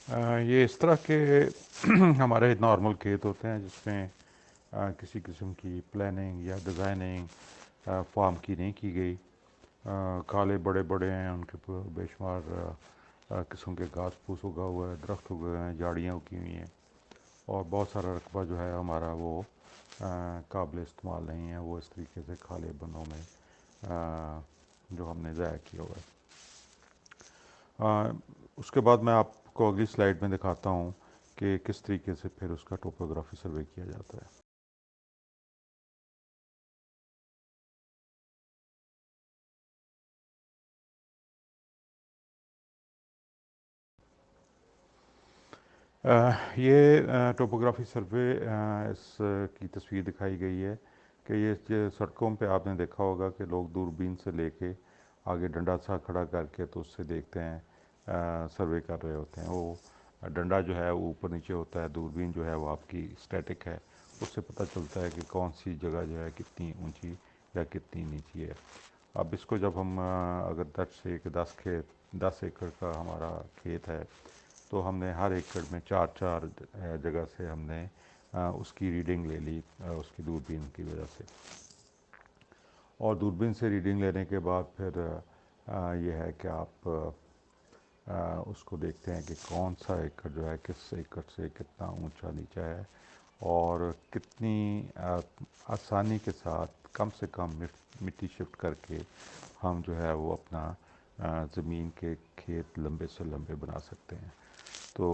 ये इस तरह के हमारे नॉर्मल खेत होते हैं जिसमें किसी किस्म की प्लानिंग या डिज़ाइनिंग फार्म की नहीं की गई। खाले बड़े बड़े हैं, उनके ऊपर बेशुमार किस्म के घास फूस उगा हुआ है, दरख्त उगे हुए हैं, झाड़ियाँ उगी हुई हैं, और बहुत सारा रकबा जो है हमारा वो काबिल इस्तेमाल नहीं है। वो इस तरीके से खाले बनों में जो हमने ज़ाया किया हुआ है। उसके बाद मैं आपको अगली स्लाइड में दिखाता हूँ कि किस तरीके से फिर उसका टोपोग्राफी सर्वे किया जाता है। ये टोपोग्राफी सर्वे इस की तस्वीर दिखाई गई है कि ये सड़कों पे आपने देखा होगा कि लोग दूरबीन से लेके आगे डंडा सा खड़ा करके तो उससे देखते हैं, सर्वे कर रहे होते हैं। वो डंडा जो है वो ऊपर नीचे होता है, दूरबीन जो है वो आपकी स्टैटिक है। उससे पता चलता है कि कौन सी जगह जो है कितनी ऊंची या कितनी नीची है। अब इसको जब हम अगर 10 एकड़ का हमारा खेत है, तो हमने हर एकड़ में चार चार जगह से हमने उसकी रीडिंग ले ली, उसकी दूरबीन की वजह से। और दूरबीन से रीडिंग लेने के बाद फिर ये है कि आप उसको देखते हैं कि कौन सा एकड़ जो है किस एकड़ से कितना ऊंचा नीचा है, और कितनी आसानी के साथ कम से कम मिट्टी शिफ्ट करके हम जो है वो अपना ज़मीन के खेत लंबे से लंबे बना सकते हैं। तो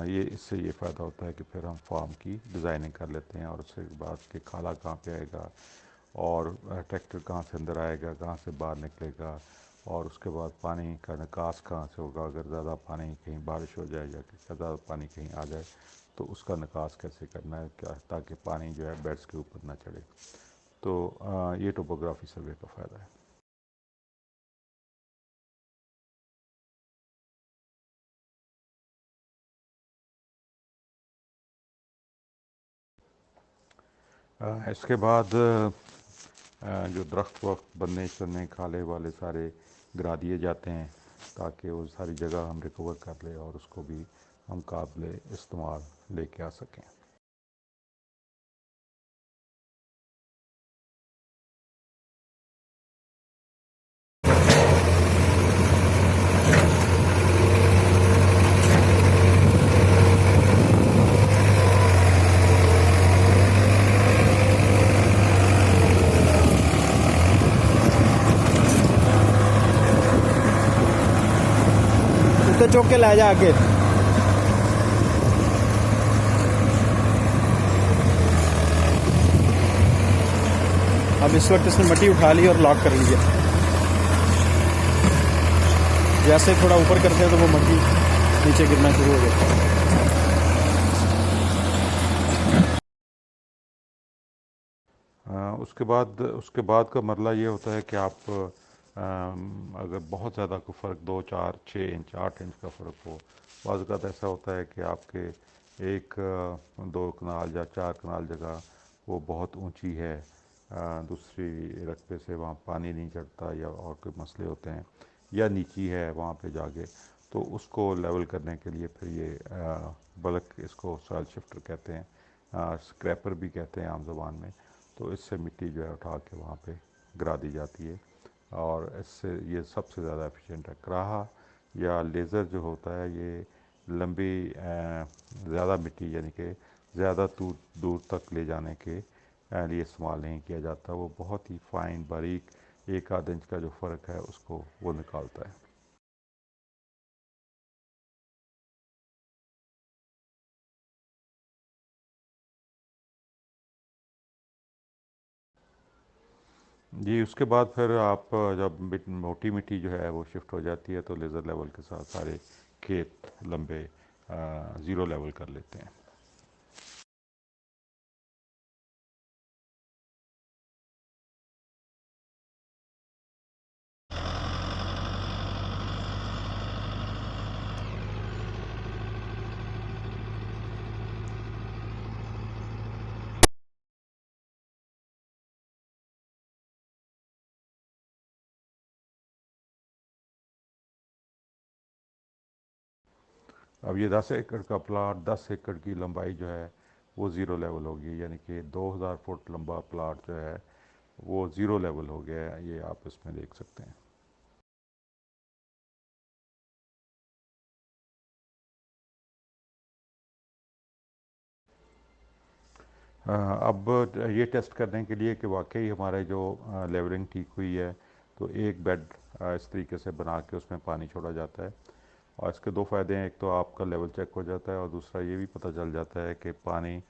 ये इससे ये फ़ायदा होता है कि फिर हम फार्म की डिज़ाइनिंग कर लेते हैं, और उसके बाद कि खाला कहाँ पे आएगा, और ट्रैक्टर कहाँ से अंदर आएगा, कहाँ से बाहर निकलेगा, और उसके बाद पानी का निकास कहाँ से होगा। अगर ज़्यादा पानी कहीं बारिश हो जाए या ज़्यादा पानी कहीं आ जाए तो उसका निकास कैसे करना है, क्या, ताकि पानी जो है बेड्स के ऊपर ना चढ़े। तो ये टोपोग्राफी सर्वे का फ़ायदा है। इसके बाद जो दरख्त वक्त बनने चलने खाले वाले सारे गिरा दिए जाते हैं, ताकि वो सारी जगह हम रिकवर कर ले और उसको भी हम काबिल इस्तेमाल लेके आ सकें। तो चौक के ला जा आके। अब इस वक्त इसने मट्टी उठा ली और लॉक कर लिया। जैसे थोड़ा ऊपर करते हैं तो वो मट्टी नीचे गिरना शुरू हो जाता है। उसके बाद का मरला ये होता है कि आप अगर बहुत ज़्यादा कोई फ़र्क 2 4 6 इंच 8 इंच का फ़र्क हो, बाज़ अवत ऐसा होता है कि आपके एक 2 कनाल या 4 कनाल जगह वो बहुत ऊंची है, दूसरी रकबे से वहाँ पानी नहीं चढ़ता या और कोई मसले होते हैं, या नीची है वहाँ पे जाके, तो उसको लेवल करने के लिए फिर ये बल्क, इसको सॉइल शिफ्टर कहते हैं, स्क्रैपर भी कहते हैं आम ज़बान में। तो इससे मिट्टी जो है उठा के वहाँ पे गिरा दी जाती है, और इससे ये सबसे ज़्यादा एफिशिएंट है। कराहा या लेज़र जो होता है ये लंबी ज़्यादा मिट्टी यानी कि ज़्यादा दूर दूर तक ले जाने के लिए इस्तेमाल नहीं किया जाता। वो बहुत ही फाइन बारीक 1 आध इंच का जो फ़र्क है उसको वो निकालता है। जी, उसके बाद फिर आप जब मोटी मिट्टी जो है वो शिफ्ट हो जाती है तो लेज़र लेवल के साथ सारे खेत लंबे ज़ीरो लेवल कर लेते हैं। अब ये 10 एकड़ का प्लाट 10 एकड़ की लंबाई जो है वो ज़ीरो लेवल होगी, यानी कि 2000 फुट लंबा प्लाट जो है वो ज़ीरो लेवल हो गया है, ये आप इसमें देख सकते हैं। अब ये टेस्ट करने के लिए कि वाकई हमारे जो लेवलिंग ठीक हुई है, तो एक बेड इस तरीके से बना के उसमें पानी छोड़ा जाता है, और इसके दो फ़ायदे हैं। एक तो आपका लेवल चेक हो जाता है, और दूसरा ये भी पता चल जाता है कि पानी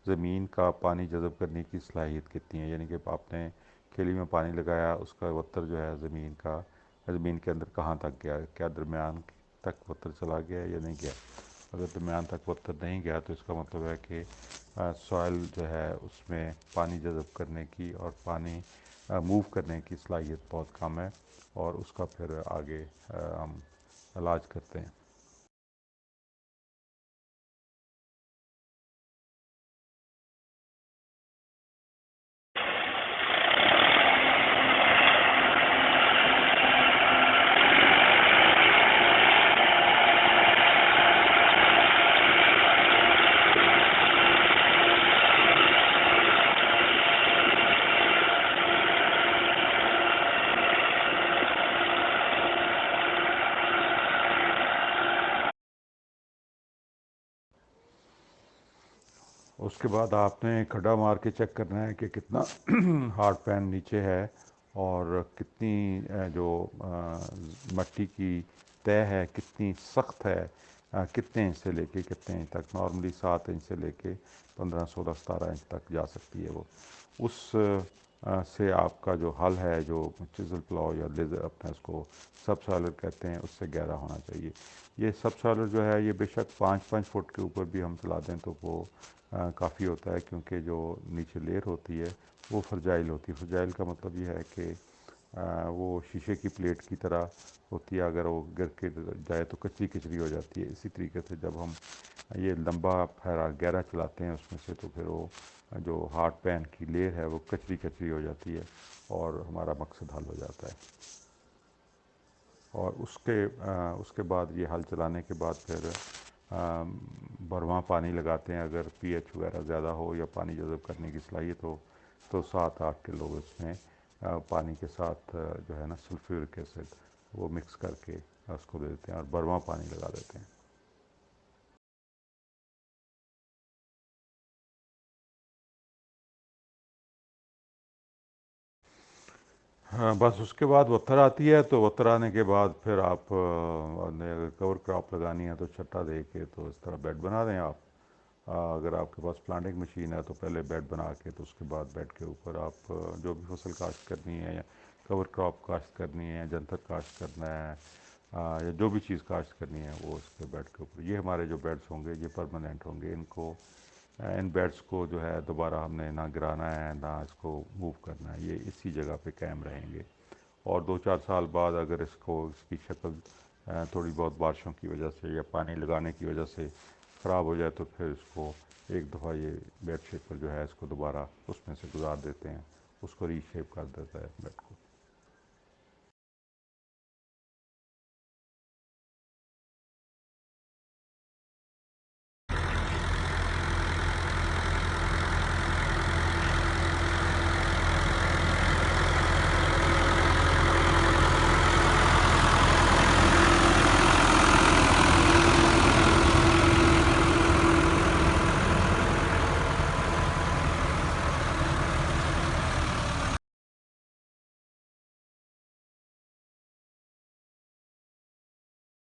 ज़मीन का पानी जज़ब करने की सलाहियत कितनी है, यानी कि आपने खेली में पानी लगाया, उसका वत्तर जो है ज़मीन के अंदर कहाँ तक गया, क्या दरमियान तक वत्तर चला गया या नहीं गया। अगर दरमियान तक वत्तर नहीं गया तो इसका मतलब है कि सॉइल जो है उसमें पानी जज़ब करने की और पानी मूव करने की सलाहियत बहुत कम है, और उसका फिर आगे हम इलाज करते हैं। उसके बाद आपने खड्डा मार के चेक करना है कि कितना हार्ड पैन नीचे है, और कितनी जो मट्टी की तय है कितनी सख्त है, कितने इंच से लेके कितने इंच तक। नॉर्मली 7 इंच से लेके 15, 16, 17 इंच तक जा सकती है वो। उस से आपका जो हल है, जो चिज़ल प्लाव या लेज़र अपना इसको सब सॉइलर कहते हैं, उससे गहरा होना चाहिए। ये सब सॉइलर जो है ये बेशक 5-5 फुट के ऊपर भी हम चला दें तो वो काफ़ी होता है, क्योंकि जो नीचे लेयर होती है वो फ्रजाइल होती है। फ्रजाइल का मतलब ये है कि वो शीशे की प्लेट की तरह होती है, अगर वो गिर के जाए तो कचरी कचरी हो जाती है। इसी तरीके से जब हम ये लंबा फहरा गहरा चलाते हैं उसमें से, तो फिर वो जो हार्ड पैन की लेयर है वो कचरी कचरी हो जाती है, और हमारा मकसद हल हो जाता है। और उसके बाद ये हल चलाने के बाद फिर भरवां पानी लगाते हैं। अगर पीएच वगैरह ज़्यादा हो या पानी जज़ब करने की सलाहियत हो तो 7-8 किलो इसमें पानी के साथ जो है ना सल्फ्यूरिक एसिड वो मिक्स करके उसको दे देते हैं, और भरवां पानी लगा देते हैं। हाँ, बस उसके बाद वत्तर आती है, तो वत्तर आने के बाद फिर आप ने अगर कवर क्रॉप लगानी है तो छट्टा दे के तो इस तरह बेड बना दें आप। अगर आपके पास प्लांटिंग मशीन है तो पहले बेड बना के, तो उसके बाद बेड के ऊपर आप जो भी फसल काश्त करनी है, या कवर क्रॉप काश्त करनी है, जंतक काश्त करना है, या जो भी चीज़ काश्त करनी है वो उसके बेड के ऊपर। ये हमारे जो बेड्स होंगे ये परमानेंट होंगे। इनको इन बेड्स को जो है दोबारा हमने ना गिराना है ना इसको मूव करना है, ये इसी जगह पे कायम रहेंगे। और 2-4 साल बाद अगर इसकी शक्ल थोड़ी बहुत बारिशों की वजह से या पानी लगाने की वजह से ख़राब हो जाए तो फिर इसको एक दफ़ा ये बेड शेपर जो है इसको दोबारा उसमें से गुजार देते हैं, उसको रीशेप कर देता है बेड को।